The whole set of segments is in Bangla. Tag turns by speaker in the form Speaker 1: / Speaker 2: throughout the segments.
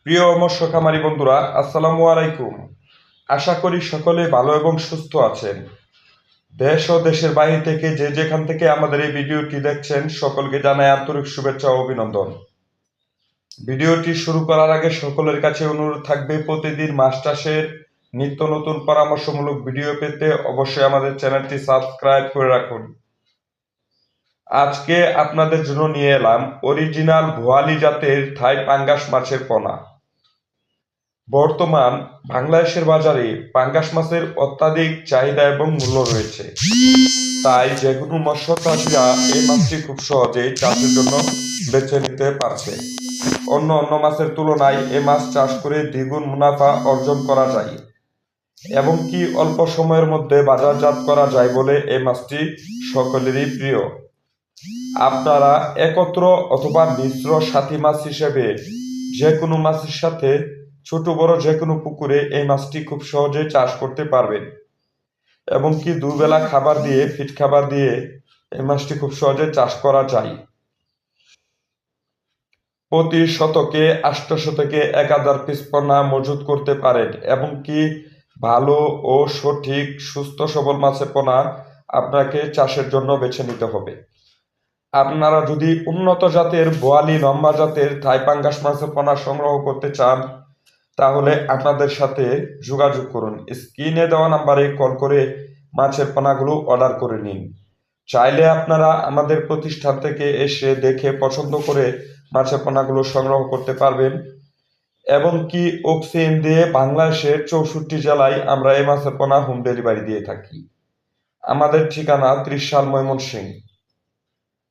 Speaker 1: প্রিয় মৎস্য খামারি বন্ধুরা, আসসালামু আলাইকুম। আশা করি সকলে ভালো এবং সুস্থ আছেন। দেশ ও দেশের বাইরে থেকে যে যেখান থেকে আমাদের এই ভিডিওটি দেখছেন, সকলকে জানাই আন্তরিক শুভেচ্ছা ও অভিনন্দন। ভিডিওটি শুরু করার আগে সকলের কাছে অনুরোধ থাকবে, প্রতিদিন মাছ চাষের নিত্য নতুন পরামর্শমূলক ভিডিও পেতে অবশ্যই আমাদের চ্যানেলটি সাবস্ক্রাইব করে রাখুন। আজকে আপনাদের জন্য নিয়ে এলাম অরিজিনাল ভোয়ালি জাতের থাই পাঙ্গাস মাছের পোনা। বর্তমান বাংলাদেশের বাজারে পাঙ্গাস মাছের অত্যাধিক চাহিদা এবং মূল্য রয়েছে, তাই যেকোনো মৎস্য চাষিরা এই মাছটি খুব সহজেই চাষের জন্য বেছে নিতে পারছে। অন্য মাছের তুলনায় এই মাছ চাষ করে দ্বিগুণ মুনাফা অর্জন করা যায় এবং কি অল্প সময়ের মধ্যে বাজারজাত করা যায় বলে এই মাছটি সকলেরই প্রিয়। আপনারা একত্র অথবা মিশ্র সাথী মাছ হিসেবে যে কোনো মাছের সাথে ছোট বড় যে কোনো পুকুরে এই মাছটি খুব সহজে চাষ করতে পারবেন এবং কি দুবেলা খাবার দিয়ে ফিট খাবার দিয়ে এই মাছটি খুব সহজে চাষ করা যায়। প্রতি শতকে 800 থেকে 1000 পিস পোনা মজুত করতে পারেন এবং কি ভালো ও সঠিক সুস্থ সবল মাছের পোনা আপনাকে চাষের জন্য বেছে নিতে হবে। আপনারা যদি উন্নত জাতের বোয়ালি লম্বা জাতের থাই পাঙ্গাস মাছের পোনা সংগ্রহ করতে চান, তাহলে আপনাদের সাথে যোগাযোগ করুন। স্ক্রিনে দেওয়া নাম্বারে কল করে মাছের পোনাগুলো অর্ডার করে নিন। চাইলে আপনারা আমাদের প্রতিষ্ঠান থেকে এসে দেখে পছন্দ করে মাছের পোনাগুলো সংগ্রহ করতে পারবেন এবং কি অক্সিজেন দিয়ে বাংলাদেশের 64 জেলায় আমরা এই মাছের পোনা হোম ডেলিভারি দিয়ে থাকি। আমাদের ঠিকানা ত্রিশাল, ময়মনসিংহ।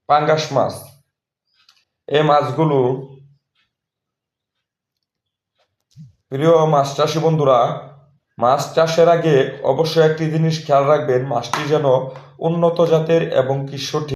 Speaker 1: পাঙ্গাস মাছ, এই মাছগুলো প্রিয় মাছ চাষি বন্ধুরা, মাছ চাষের আগে অবশ্যই একটি জিনিস খেয়াল রাখবেন, মাছটি যেন উন্নত জাতের এবং কি সঠিক